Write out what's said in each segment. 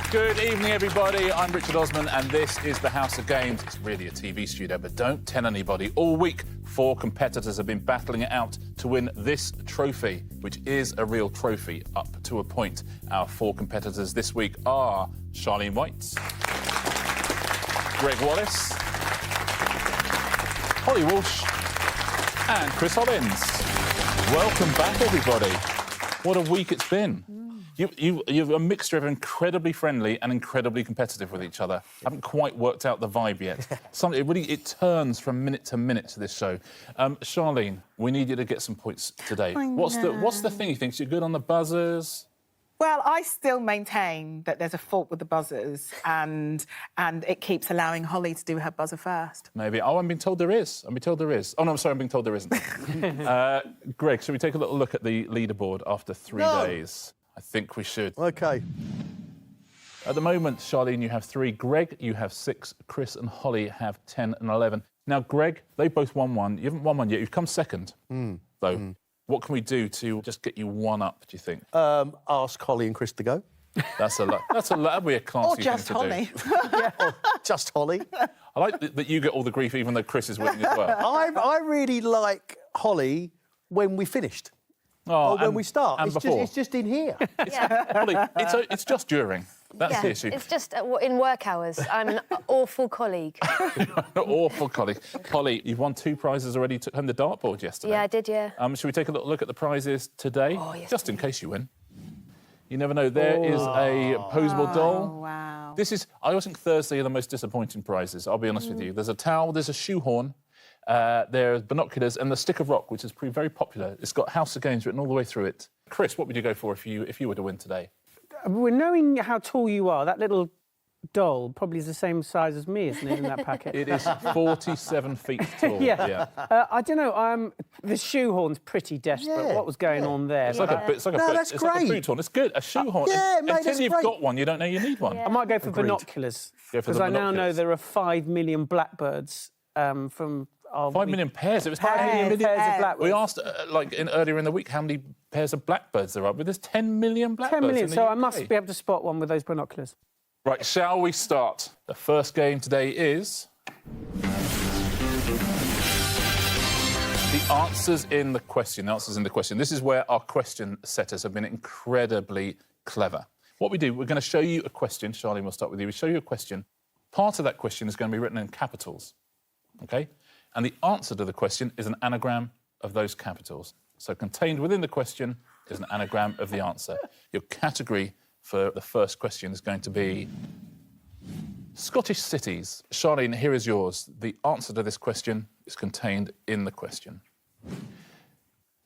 Good evening, everybody. I'm Richard Osman, and this is the House of Games. It's really a TV studio, but don't tell anybody. All week, 4 competitors have been battling it out to win this trophy, which is a real trophy up to a point. Our 4 competitors this week are Charlene White, Gregg Wallace, Holly Walsh, and Chris Hollins. Welcome back, everybody. What a week it's been. You're a mixture of incredibly friendly and incredibly competitive with each other. Haven't quite worked out the vibe yet. It turns from minute to minute to this show. Charlene, we need you to get some points today. What's the thing you think? You're good on the buzzers? Well, I still maintain that there's a fault with the buzzers and it keeps allowing Holly to do her buzzer first. Maybe. Oh, I'm being told there is. I'm being told there is. Oh, no, I'm sorry, I'm being told there isn't. Greg, shall we take a little look at the leaderboard after 3 days? I think we should. OK. At the moment, Charlene, you have 3. Greg, you have 6. Chris and Holly have 10 and 11. Now, Greg, they both won 1. You haven't won 1 yet. You've come second, though. What can we do to just get you 1 up, do you think? Ask Holly and Chris to go. That's a lot. That'd be a classy thing to Holly. do. Or just Holly. I like that you get all the grief, even though Chris is winning as well. I really like Holly when we finished. Oh, or when we start. And before. It's just in here. Holly, it's just during. That's the issue. It's just in work hours. I'm an awful colleague. An awful colleague. Holly, you've won 2 prizes already. You took home the dartboard yesterday. Yeah, I did, yeah. Should we take a little look at the prizes today? Oh, yes, just in case you win. You never know. There is a posable doll. Oh, wow. I always think Thursday are the most disappointing prizes, I'll be honest with you. There's a towel, there's a shoehorn, there's binoculars, and the stick of rock, which has proved very popular. It's got House of Games written all the way through it. Chris, what would you go for if you were to win today? Well, knowing how tall you are, that little doll probably is the same size as me, isn't it, in that packet? It is 47 feet tall. Yeah. I don't know, the shoehorn's pretty desperate. What was going on there? It's like a that's like great. a boot horn. It's good. A shoehorn. Yeah, mate, Until that's you've great. got one, you don't know you need one. I might go for binoculars, Go for the because I now know binoculars. there are 5 million blackbirds from... 5 million pairs. It was 5 million pairs of blackbirds. We asked, earlier in the week, how many pairs of blackbirds there are, but there's 10 million blackbirds 10 million, in the so UK. I must be able to spot one with those binoculars. Right, shall we start? The first game today is... The answers in the question. This is where our question setters have been incredibly clever. What we do, we're going to show you a question. Charlene, we'll start with you. We show you a question. Part of that question is going to be written in capitals, OK? And the answer to the question is an anagram of those capitals. So contained within the question is an anagram of the answer. Your category for the first question is going to be Scottish cities. Charlene, here is yours. The answer to this question is contained in the question.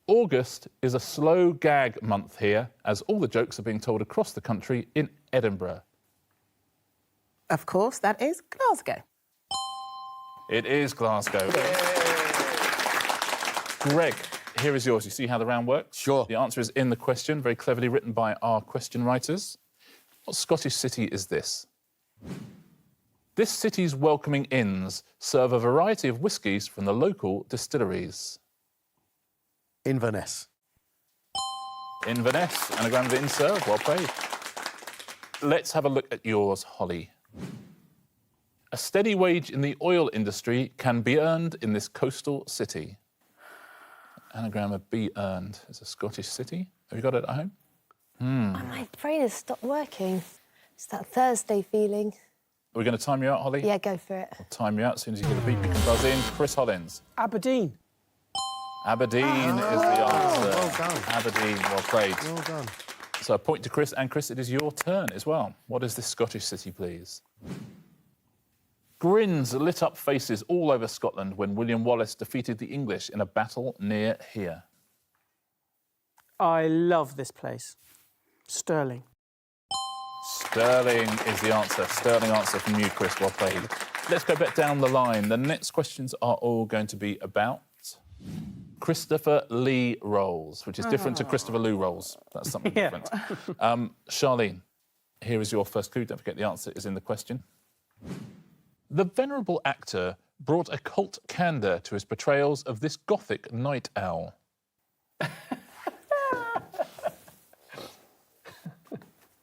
August is a slow gag month here, as all the jokes are being told across the country in Edinburgh. Of course, that is Glasgow. It is Glasgow. Greg, here is yours. You see how the round works? Sure. The answer is in the question, very cleverly written by our question writers. What Scottish city is this? This city's welcoming inns serve a variety of whiskies from the local distilleries. Inverness. Inverness, anagram of in serve, well played. Let's have a look at yours, Holly. A steady wage in the oil industry can be earned in this coastal city. Anagram of be earned is a Scottish city. Have you got it at home? My brain has stopped working. It's that Thursday feeling. Are we going to time you out, Holly? Yeah, go for it. I'll time you out. As soon as you get a beat, you can buzz in. Chris Hollins. Aberdeen. Aberdeen is the answer. Well done. Aberdeen, well played. Well done. So a point to Chris, and Chris, it is your turn as well. What is this Scottish city, please? Grins lit up faces all over Scotland when William Wallace defeated the English in a battle near here. I love this place. Stirling. Stirling is the answer. Sterling answer from you, Chris. Well played. Let's go back down the line. The next questions are all going to be about Christopher Lee rolls, which is different to Christopher Lou rolls. That's something different. Charlene, here is your first clue. Don't forget the answer is in the question. The venerable actor brought a cult candour to his portrayals of this Gothic night owl.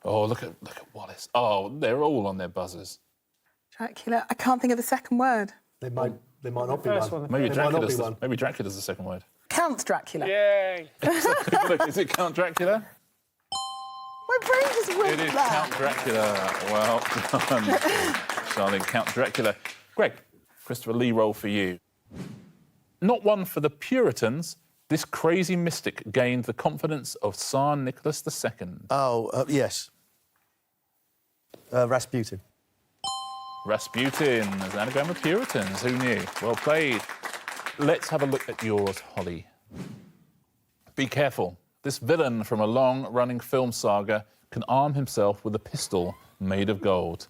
Oh, look at Wallace. Yes. Oh, they're all on their buzzers. Dracula. I can't think of the second word. There might not be First one. one. Maybe There might not be Dracula's, one. maybe Dracula's the second word. Count Dracula. Yay! Look, is it Count Dracula? My brain just went It is blank. Count Dracula. Well done, Charlene. Count Dracula. Greg, Christopher Lee roll for you. Not one for the Puritans, this crazy mystic gained the confidence of Tsar Nicholas II. Oh, yes. Rasputin. Rasputin, as an anagram of Puritans. Who knew? Well played. Let's have a look at yours, Holly. Be careful. This villain from a long-running film saga can arm himself with a pistol made of gold.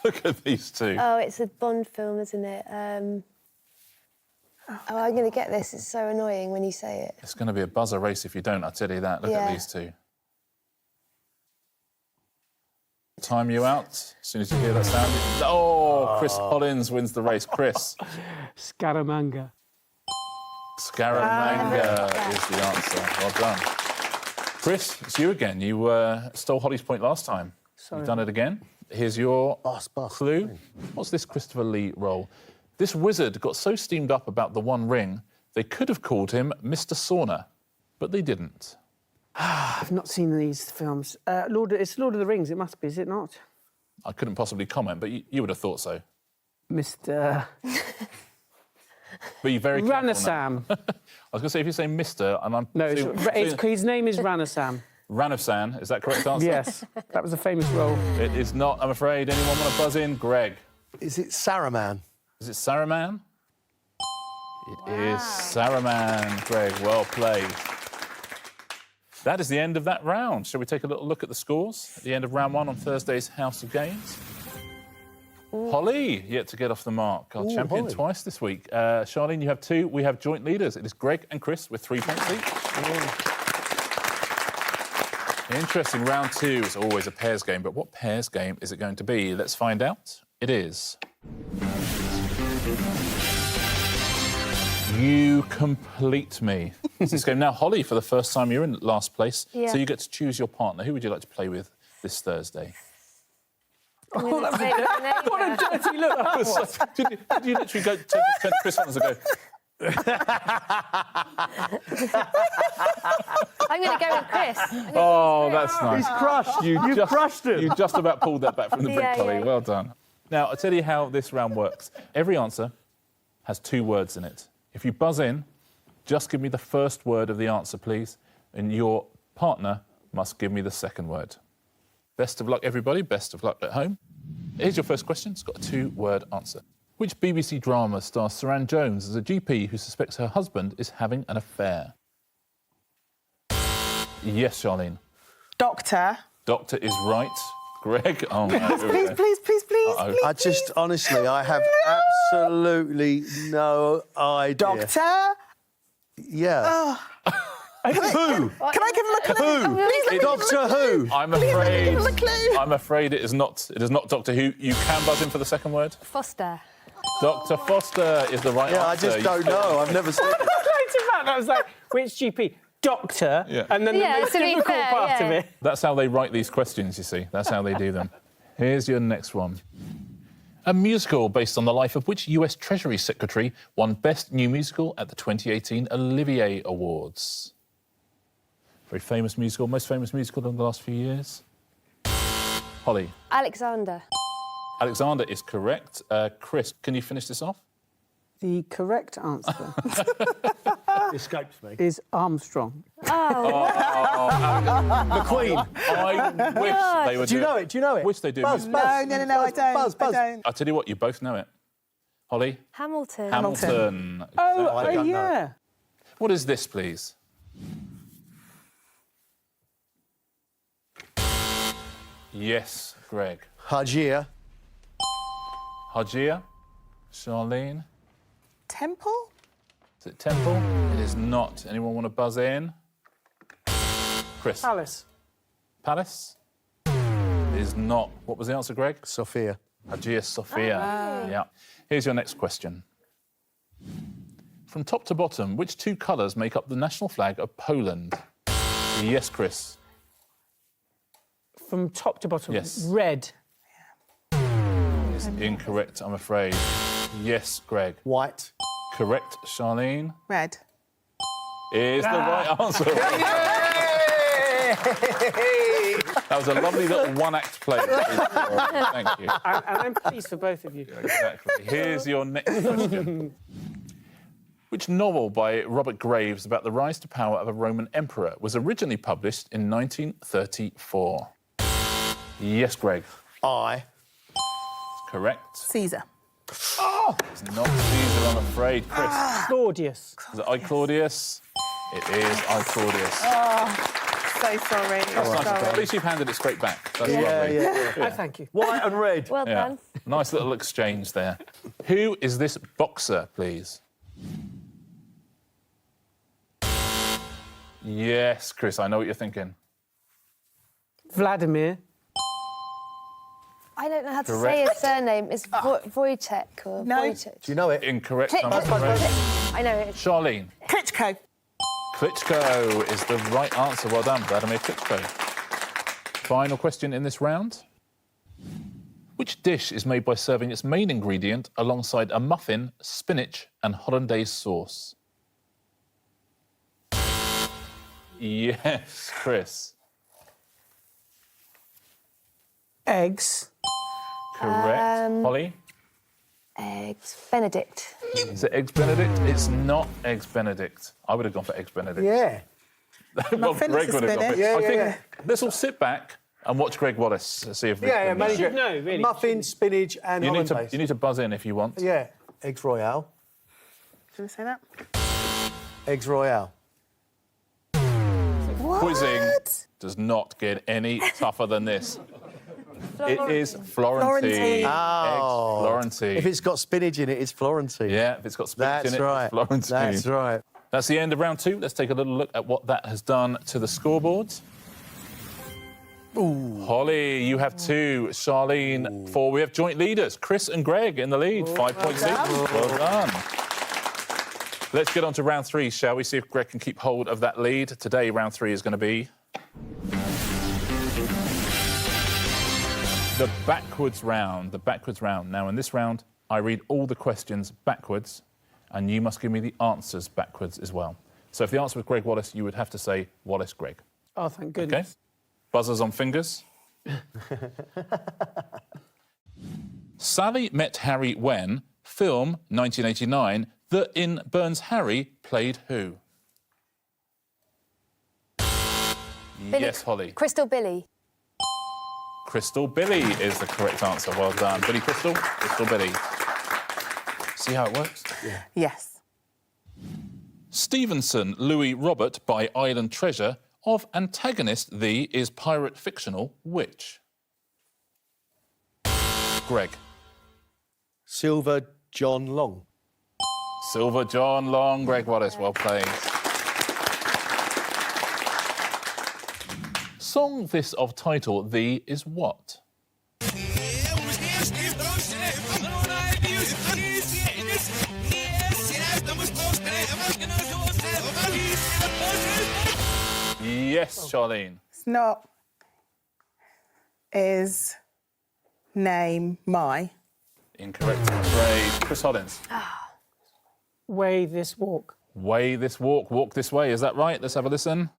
Look at these two. Oh, it's a Bond film, isn't it? Oh, I'm going to get this. It's so annoying when you say it. It's going to be a buzzer race if you don't, I tell you that. Look at Yeah. these two. Time you out as soon as you hear that sound. Oh, Chris Hollins wins the race. Chris. Scaramanga. Scaramanga is the answer. Well done. Chris, it's you again. You stole Holly's point last time. Sorry. You've done it again. Here's your Boss. clue. What's this Christopher Lee role? This wizard got so steamed up about the One Ring, they could have called him Mr. Sauna, but they didn't. I've not seen these films. It's Lord of the Rings, it must be, is it not? I couldn't possibly comment, but you would have thought so. Mr. But you're very careful now. Ranasam. I was going to say, if you say Mr. and I'm... No, his name is Ranasam. Ranasam, is that correct answer? Yes, that was a famous role. It is not, I'm afraid. Anyone want to buzz in? Greg. Is it Saruman? Is it Saruman? It is Saruman, Greg. Well played. That is the end of that round. Shall we take a little look at the scores at the end of round one on Thursday's House of Games? Holly, yet to get off the mark. Our champion Holly. twice this week. Charlene, you have 2. We have joint leaders. It is Greg and Chris with 3 points each. Interesting. Round 2 is always a pairs game, but what pairs game is it going to be? Let's find out. It is... You complete me. This game. Now, Holly, for the first time, you're in last place, Yeah. so you get to choose your partner. Who would you like to play with this Thursday? I'm gonna take my neighbour. What a dirty look that was. Did you literally go to Chris Hollins and go, I'm going to go with Chris. oh, that's nice. He's crushed. You crushed him. You just about pulled that back from the brink, Yeah, Holly. yeah. Well done. Now, I'll tell you how this round works. Every answer has 2 words in it. If you buzz in, just give me the first word of the answer, please, and your partner must give me the second word. Best of luck, everybody. Best of luck at home. Here's your first question. It's got a 2-word answer. Which BBC drama stars Saran Jones as a GP who suspects her husband is having an affair? Yes, Charlene. Doctor. Doctor is right. Greg? Oh, no. Please, please, please, please, Uh-oh. please. I just, honestly, I have absolutely no idea. Doctor. Yeah. Who? Can I give him a clue? Who? Please let me Doctor Who? I'm Please let me afraid. give him a clue. I'm afraid it is not. It is not Doctor Who. You can buzz in for the second word. Foster. Dr. Foster is the right Yeah, I answer. just don't know. I've never seen it. I was like, which GP? Doctor, Yeah. and then Yeah, the most to be difficult fair, part of yeah. it. That's how they write these questions. You see. That's how they do them. Here's your next one. A musical based on the life of which US Treasury Secretary won Best New Musical at the 2018 Olivier Awards? Very famous musical, most famous musical in the last few years. Holly. Alexander. Alexander is correct. Chris, can you finish this off? The correct answer Escapes me. is Armstrong. The Queen. I wish they would Do you know it? Do you know it? Wish they do. Buzz, music. buzz. No, I don't. Buzz, buzz. I don't. I'll tell you what, you both know it. Holly? Hamilton. Hamilton. Oh, I don't know. yeah. What is this, please? Yes, Greg. Hajir. Hajir? Charlene? Temple? Is it Temple? It is not. Anyone want to buzz in? Chris? Alice. Palace? It is not. What was the answer, Greg? Sophia. Hagia Sophia. Yeah. Here's your next question. From top to bottom, which 2 colours make up the national flag of Poland? Yes, Chris. from top to bottom. Yes. Red. It's incorrect, I'm afraid. Yes, Greg. White. Correct, Charlene. Red. Is the right answer. That was a lovely little one-act play. Thank you. And I'm pleased for both of you. Exactly. Here's your next question. Which novel by Robert Graves about the rise to power of a Roman emperor was originally published in 1934? Yes, Greg. I. Correct. Caesar. It's not Caesar, I'm afraid. Chris. Claudius. Is it I, Claudius? It is I, Claudius. So sorry. That's nice. Sorry. At least you've handed it straight back. That's lovely. I thank you. White and red. Well Yeah. done. Nice little exchange there. Who is this boxer, please? Yes, Chris, I know what you're thinking. Vladimir. I don't know how to Correct. say his surname. It's Wojciech or No. Wojciech. Do you know it? Incorrect, I'm Klitschko. afraid. I know it. Charlene. Klitschko. Klitschko is the right answer. Well done, Vladimir Klitschko. Final question in this round. Which dish is made by serving its main ingredient alongside a muffin, spinach and hollandaise sauce? Yes, Chris. Eggs. Correct. Holly? Eggs Benedict. Is it Eggs Benedict? It's not Eggs Benedict. I would have gone for Eggs Benedict. Yeah. Well, Muffin Greg is would have gone for it. spinach. I think Yeah. let's all sit back and watch Gregg Wallace see if we Yeah, can... mainly should know, really. Muffin, spinach, and You hollandaise. need to buzz in if you want. Yeah. Eggs Royale. Should we say that? Eggs Royale. Quizzing does not get any tougher than this. It is Florentine. Florentine. Oh. Eggs Florentine. If it's got spinach in it, it's Florentine. Yeah, if it's got spinach That's in it, right. it's Florentine. That's right. That's the end of round two. Let's take a little look at what that has done to the scoreboards. Ooh. Holly, you have 2. Charlene, 4. We have joint leaders. Chris and Greg in the lead. 5 points each. Well done. Let's get on to round 3, shall we? See if Greg can keep hold of that lead. Today, round 3 is going to be the backwards round. The backwards round. Now, in this round, I read all the questions backwards, and you must give me the answers backwards as well. So if the answer was Gregg Wallace, you would have to say Wallace Gregg. Oh, thank Okay? goodness. Buzzers on fingers. Sally met Harry when, film 1989, that in Burns Harry played who? Yes, Holly. Crystal Billy. Crystal Billy is the correct answer. Well done. Billy Crystal? Crystal Billy. See how it works? Yes. Stevenson, Louis Robert by Island Treasure. Of antagonist, the is pirate fictional, which? Greg. Silver John Long. Silver John Long, Gregg Wallace, well played. Song this of title, The is what? Yes, Charlene. It's not. Is name my. Incorrect, I'm afraid. Chris Hollins. Way this walk. Way this walk, walk this way. Is that right? Let's have a listen.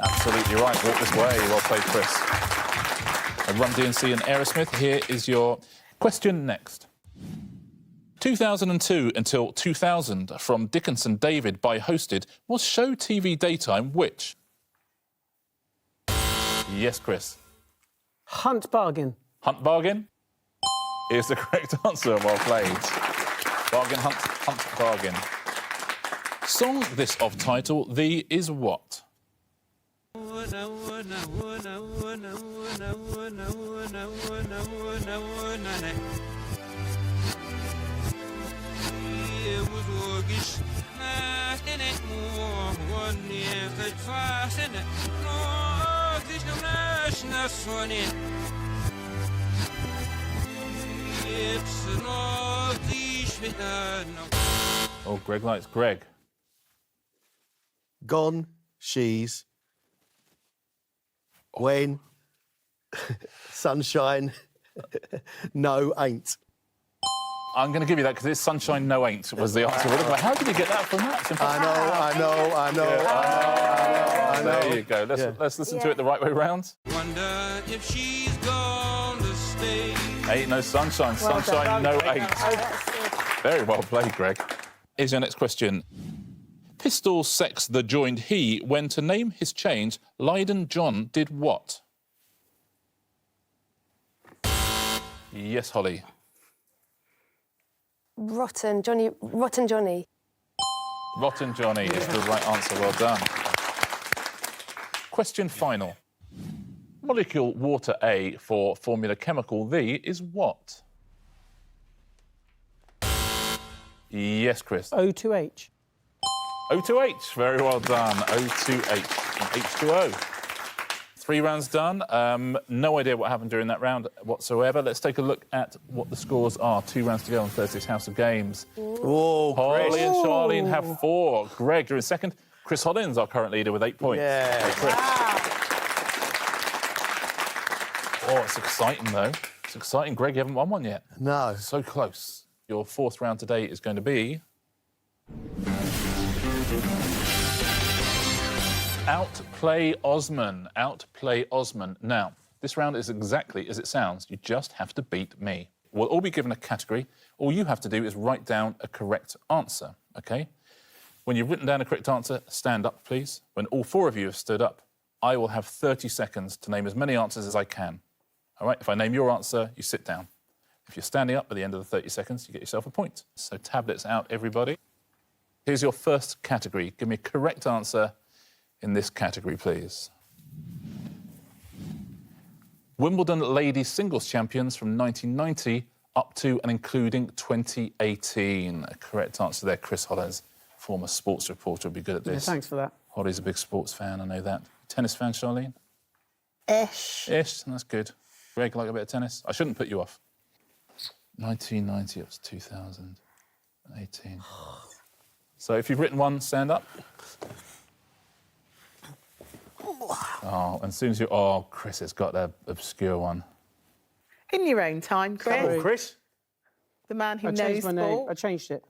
Absolutely right. Walk this way. Well played, Chris. Run DMC and Aerosmith. Here is your question next. 2002 until 2000 from Dickinson David by Hosted was show TV daytime which? Yes, Chris. Hunt bargain. Hunt bargain is the correct answer. Well played. Bargain hunt, hunt bargain. Song this of title, The is what? Oh, Greg likes Greg. Gone, she's when sunshine, no, ain't. I'm going to give you that because it's sunshine, no ain't was the answer. How did you get that from that? I know. There you go. Let's listen to it the right way round. Wonder if she's gonna stay. Ain't no sunshine, sunshine, no ain't. Very well played, Greg. Here's your next question. Pistol sex the joined he, when to name his change, Leyden John did what? Yes, Holly. Rotten Johnny. Rotten Johnny. Rotten Johnny is the right answer. Well done. Question final. Molecule water A for formula chemical V is what? Yes, Chris. O2H. O2H. Very well done. O2H from H2O. 3 rounds done. No idea what happened during that round whatsoever. Let's take a look at what the scores are. 2 rounds to go on Thursday's House of Games. Oh, Holly and Charlene have 4. Greg, you're in second. Chris Hollins, our current leader, with 8 points. Yeah. Chris. Oh, it's exciting, though. It's exciting. Greg, you haven't won one yet. No. So close. Your 4th round today is going to be... Outplay Osman. Outplay Osman. Now, this round is exactly as it sounds. You just have to beat me. We'll all be given a category. All you have to do is write down a correct answer, OK? When you've written down a correct answer, stand up, please. When all 4 of you have stood up, I will have 30 seconds to name as many answers as I can. All right? If I name your answer, you sit down. If you're standing up at the end of the 30 seconds, you get yourself a point. So tablets out, everybody. Here's your first category. Give me a correct answer in this category, please. Wimbledon ladies singles champions from 1990 up to and including 2018. A correct answer there, Chris Hollins, former sports reporter, would be good at this. Yeah, thanks for that. Holly's a big sports fan, I know that. Tennis fan, Charlene? Ish. Ish, that's good. Greg, like a bit of tennis? I shouldn't put you off. 1990 up to 2018. So if you've written one, stand up. Oh, and as soon as you... Oh, Chris has got an obscure one. In your own time, Chris. Oh, Chris? The man who I knows changed my name. sport. I changed it.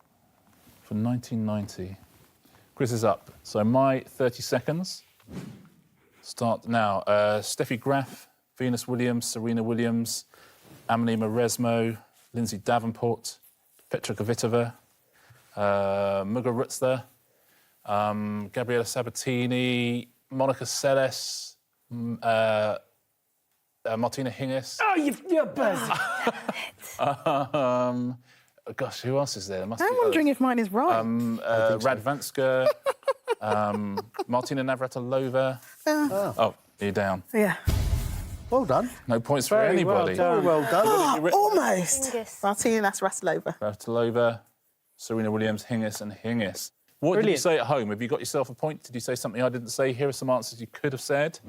From 1990. Chris is up. So my 30 seconds start now. Steffi Graf, Venus Williams, Serena Williams, Amelie Mauresmo, Lindsay Davenport, Petra Kvitova, Muga Rutzler, Gabriela Sabatini, Monica Seles, Martina Hingis. Oh, you're buzzing. Gosh, who else is there? I'm wondering if mine is right. Radvanska, Martina Navratilova. Oh, you're down. Yeah. Well done. No points for Very well anybody. done. Very well done. Almost. Hingis. Martina Navratilova. Navratilova, Serena Williams, Hingis and Hingis. What did you Brilliant. say at home? Have you got yourself a point? Did you say something I didn't say? Here are some answers you could have said.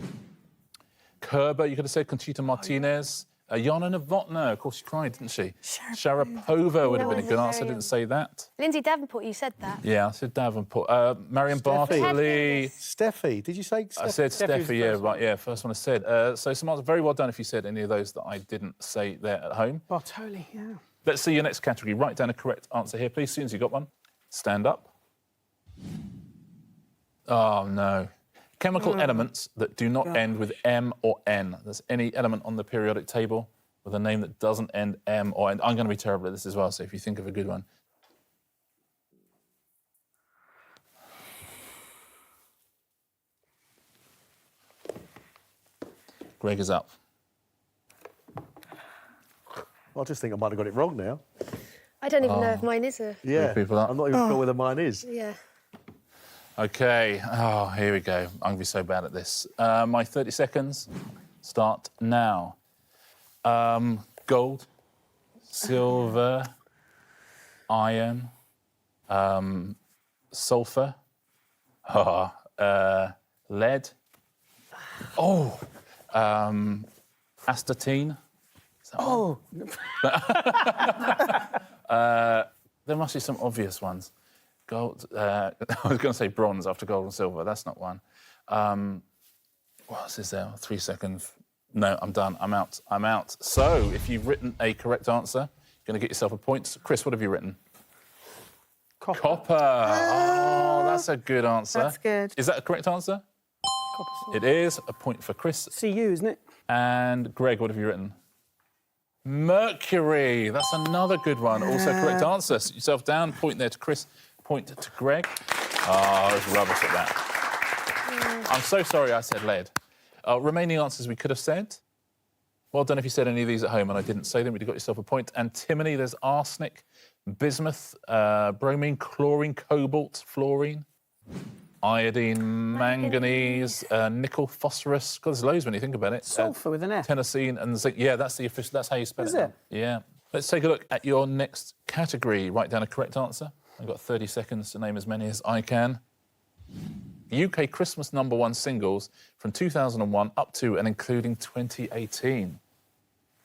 Kerber, you could have said. Conchita Martinez. Yana Novotná, of course she cried, didn't she? Sharapova would have been a good answer. I didn't say that. Lindsay Davenport, you said that. Yeah, I said Davenport. Marion Steffi. Bartley. Steffi, did you say Steffi? I said Steffi was the Steffi, yeah, first right, yeah, first one I said. So some answers, very well done if you said any of those that I didn't say there at home. Bartoli, yeah. Let's see your next category. Write down a correct answer here, please. As soon as you got one, stand up. Oh, no. Chemical elements that do not end with M or N. There's any element on the periodic table with a name that doesn't end M or N. I'm going to be terrible at this as well, so if you think of a good one. Greg is up. I just think I might have got it wrong now. I don't even know if mine is a... Yeah. people up. I'm not even sure whether mine is. Yeah. OK. Oh, here we go. I'm going to be so bad at this. My 30 seconds start now. Gold, silver, iron, sulfur, lead, astatine. Oh, There must be some obvious ones. Gold, I was going to say bronze after gold and silver. That's not one. What else is there? 3 seconds. No, I'm done. I'm out. So, if you've written a correct answer, you're going to get yourself a point. Chris, what have you written? Copper. Oh, that's a good answer. That's good. Is that a correct answer? Copper. It is. A point for Chris. CU, isn't it? And Greg, what have you written? Mercury. That's another good one. Also correct answer. Sit yourself down. Point there to Chris. Point to Greg. Oh, I was rubbish at that. I'm so sorry I said lead. Remaining answers we could have said. Well done if you said any of these at home and I didn't say them. You got yourself a point. Antimony, there's arsenic, bismuth, bromine, chlorine, cobalt, fluorine, iodine, manganese, nickel, phosphorus. God, there's loads when you think about it. Sulphur with an F. Tennessine and zinc. Yeah, that's the official. That's how you spell Is it. it? Yeah. Let's take a look at your next category. Write down a correct answer. I've got 30 seconds to name as many as I can. UK Christmas #1 singles from 2001 up to and including 2018.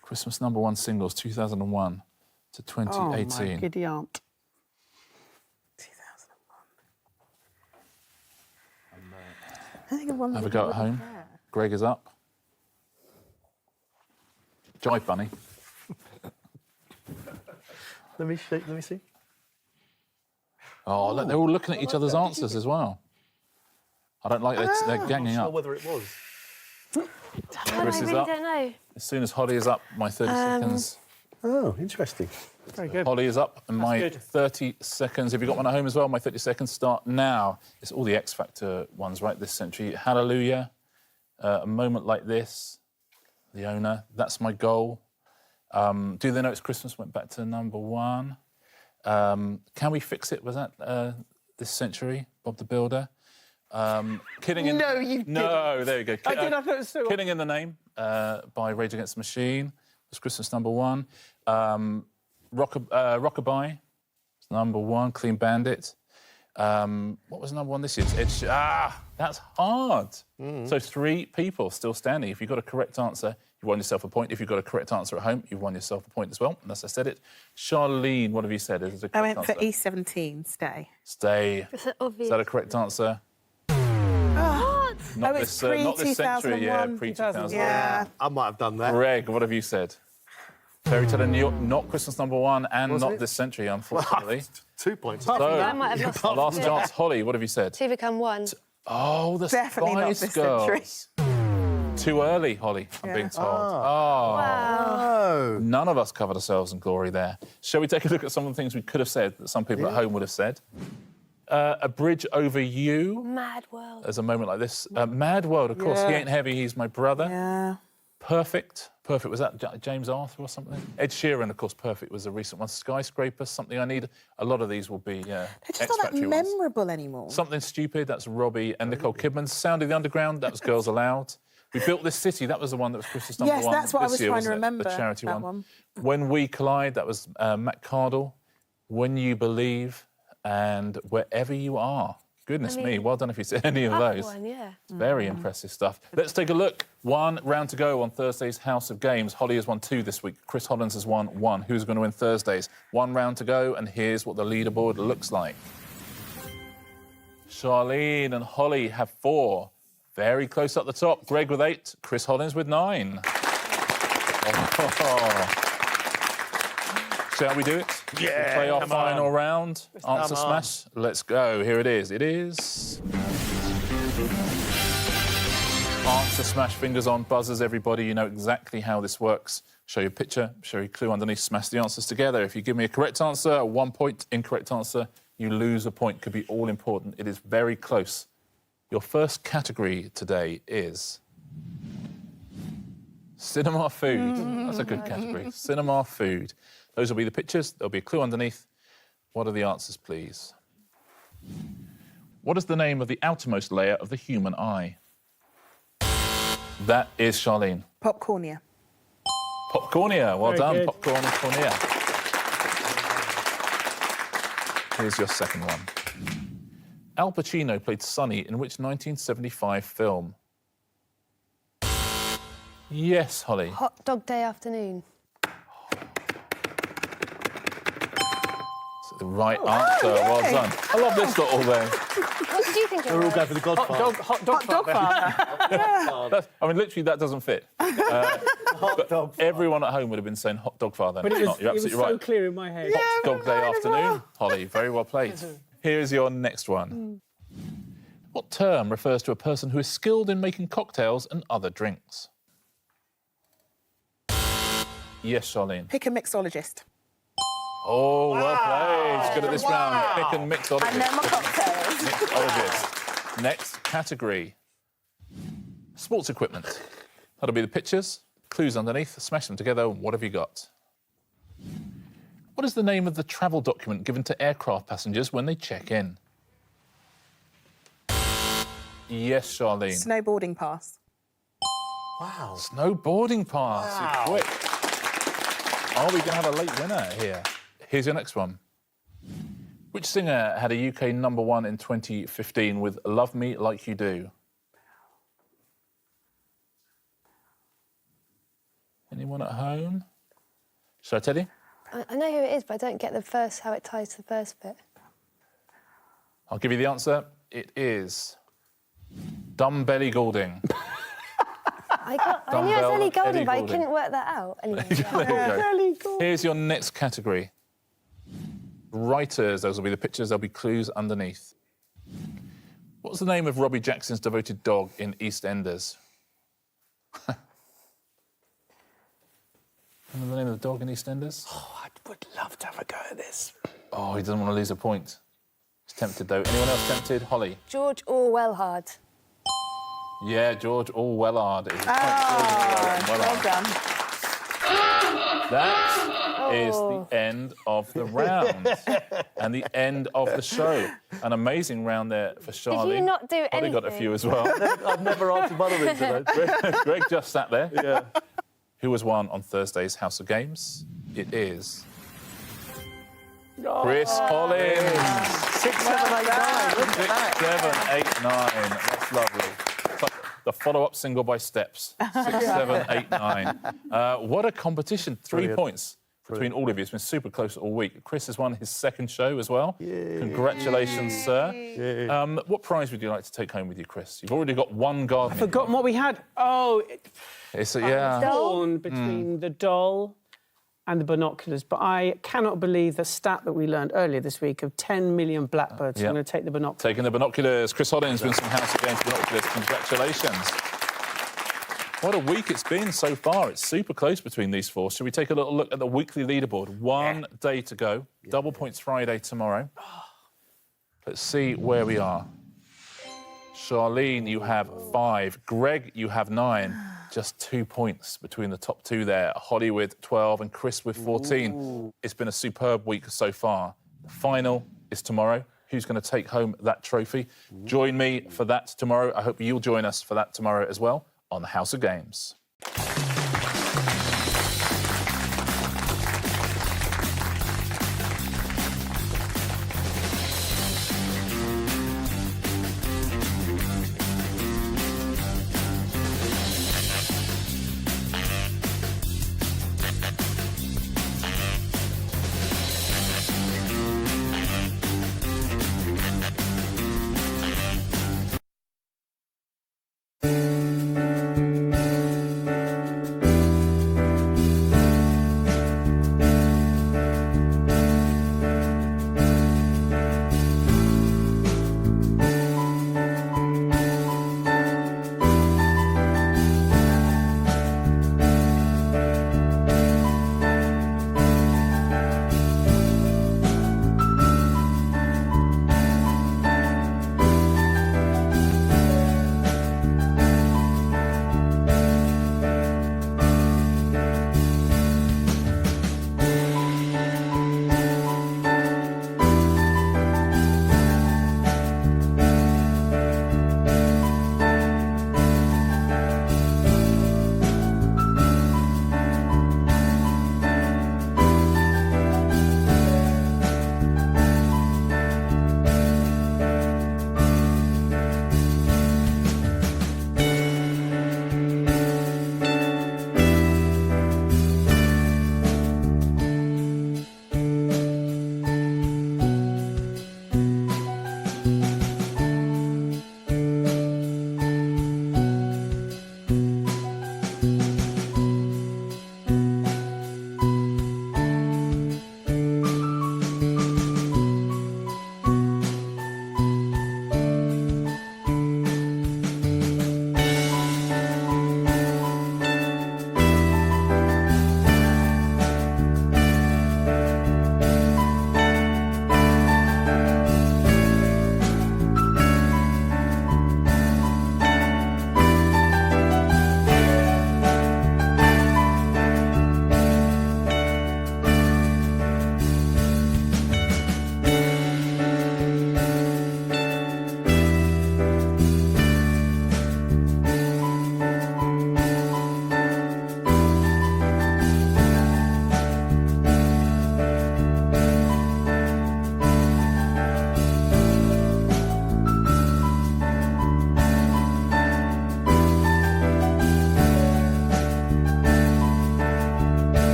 Christmas #1 singles 2001 to 2018. Oh, my giddy aunt. 2001. I think of one. Have a go at home. Greg is up. Jive Bunny. Let me see. Oh, look, they're all looking at each other's answers as well. I don't like they're ganging up. Whether it was. I Chris is really up. don't know. As soon as Holly is up, my 30 seconds. Oh, interesting. Very good. Holly is up, and my good. 30 seconds. Have you got one at home as well? My 30 seconds start now. It's all the X Factor ones, right, this century. Hallelujah, A Moment Like This, The Owner, That's My Goal. Do They Know It's Christmas went back to #1. Can We Fix It, was that this century? Bob the Builder. Kidding in... No, you didn't. No, there you go. I did, I thought it was so... Kidding in the Name by Rage Against the Machine was Christmas #1. Rockabye was #1. Clean Bandit. What was #1 this year? That's hard. So 3 people still standing. If you've got a correct answer, you've won yourself a point. If you've got a correct answer at home, you've won yourself a point as well. And as I said it, Charlene, what have you said? Is it a I correct went for answer? E17, stay. Stay. It's obvious. Is that a correct answer? What? Not Oh, it's not this century, yeah, pre-2001. pre-2001. Yeah. I might have done that. Greg, what have you said? Fairy Tale in New York, not Christmas #1 and Was not it? this century, unfortunately. 2 points. So, I might have lost last it. chance, Holly, what have you said? 2 become 1. Oh, the Definitely not Spice this Girls. Too early, Holly, I'm being told. Oh. Oh. None of us covered ourselves in glory there. Shall we take a look at some of the things we could have said that some people at home would have said? A Bridge Over You. Mad world. There's a moment like this. Mad World, of course. He Ain't Heavy, He's My Brother. Yeah. Perfect. Perfect. Was that James Arthur or something? Ed Sheeran, of course, Perfect was a recent one. Skyscraper, Something I Need. A lot of these will be They're just X not that Factor ones. memorable anymore. Something Stupid, that's Robbie and Nicole Kidman. Sound of the Underground, that was Girls Aloud. We Built This City, that was the one that was Christmas #1 Yes, that's what I this was year, trying to wasn't it? remember, The charity that one. one. When We Collide, that was Matt Cardle. When You Believe and Wherever You Are. Goodness me, well done if you said any of That those. one, yeah. It's very impressive stuff. Let's take a look. 1 round to go on Thursday's House of Games. Holly has won 2 this week. Chris Hollins has won 1. Who's going to win Thursdays? 1 round to go, and here's what the leaderboard looks like. Charlene and Holly have 4. Very close up the top. Greg with 8. Chris Hollins with 9. Oh. Shall we do it? Yeah, Play our come final on. round. Answer Come on. smash. Let's go. Here it is. It is... Answer smash, fingers on, buzzers, everybody. You know exactly how this works. Show your picture, show your clue underneath, smash the answers together. If you give me a correct answer, 1 point. Incorrect answer, you lose a point. Could be all important. It is very close. Your first category today is... Cinema food. That's a good category. Cinema food. Those will be the pictures. There'll be a clue underneath. What are the answers, please? What is the name of the outermost layer of the human eye? That is Charlene. Popcornia. Popcornia. Well Very done, good. popcorn and cornea. Here's your second one. Al Pacino played Sonny in which 1975 film? Yes, Holly. Hot Dog Day Afternoon. So right answer. Well done. I love this little then. What did you think it We're all was? going for the Godfather. Hot dog father. I mean, literally, that doesn't fit. Hot dog. Everyone at home would have been saying hot dog father. But it was, You're it was absolutely so right. clear in my head. Hot dog day afternoon. Holly, very well played. Here's your next one. What term refers to a person who is skilled in making cocktails and other drinks? Yes, Charlene. Pick a mixologist. Oh, well played. Good at this round. Pick and mixologist. I know my cocktails. Mixologist. Next category. Sports equipment. That'll be the pictures, clues underneath, smash them together. What have you got? What is the name of the travel document given to aircraft passengers when they check in? Yes, Charlene. Snowboarding pass. Wow. Snowboarding pass. Wow. You're quick. Are we going to have a late winner here? Here's your next one. Which singer had a UK #1 in 2015 with Love Me Like You Do? Anyone at home? Shall I tell you? I know who it is, but I don't get how it ties to the first bit. I'll give you the answer. It is Dumbbelly Goulding. I knew it was Ellie Goulding, but I Goulding. couldn't work that out. Anyway, There you go. Here's your next category. Writers. Those will be the pictures. There'll be clues underneath. What's the name of Robbie Jackson's devoted dog in EastEnders? Remember the name of the dog in EastEnders? Oh, I would love to have a go at this. Oh, he doesn't want to lose a point. He's tempted, though. Anyone else tempted? Holly? George Orwellhard. Yeah, George Orwellard. Is Well done. That is the end of the round and the end of the show. An amazing round there for Charlie. Did you not do Holly got a anything? few as well. I've never answered one of these today. Greg just sat there. Yeah. Who was won on Thursday's House of Games? It is Chris Hollins. 6, 7, 8, 9. Look at that. 6, 7, 8, 9. That's lovely. It's like the follow-up single by Steps. 6, 7, 8, 9. What a competition. 3 Brilliant. points between all of you. It's been super close all week. Chris has won his second show as well. Congratulations, sir. What prize would you like to take home with you, Chris? You've already got one gardening. Forgotten what we had. Oh, It's yeah. torn between the doll and the binoculars, but I cannot believe the stat that we learned earlier this week of 10 million blackbirds. Yep. I'm going to take the binoculars. Taking the binoculars. Chris Hollins wins some House of Games binoculars. Congratulations. What a week it's been so far. It's super close between these four. Should we take a little look at the weekly leaderboard? One day to go. Double points Friday tomorrow. Let's see where we are. Charlene, you have 5. Greg, you have 9. Just 2 points between the top two there. Holly with 12 and Chris with 14. Ooh. It's been a superb week so far. The final is tomorrow. Who's going to take home that trophy? Join me for that tomorrow. I hope you'll join us for that tomorrow as well on the House of Games.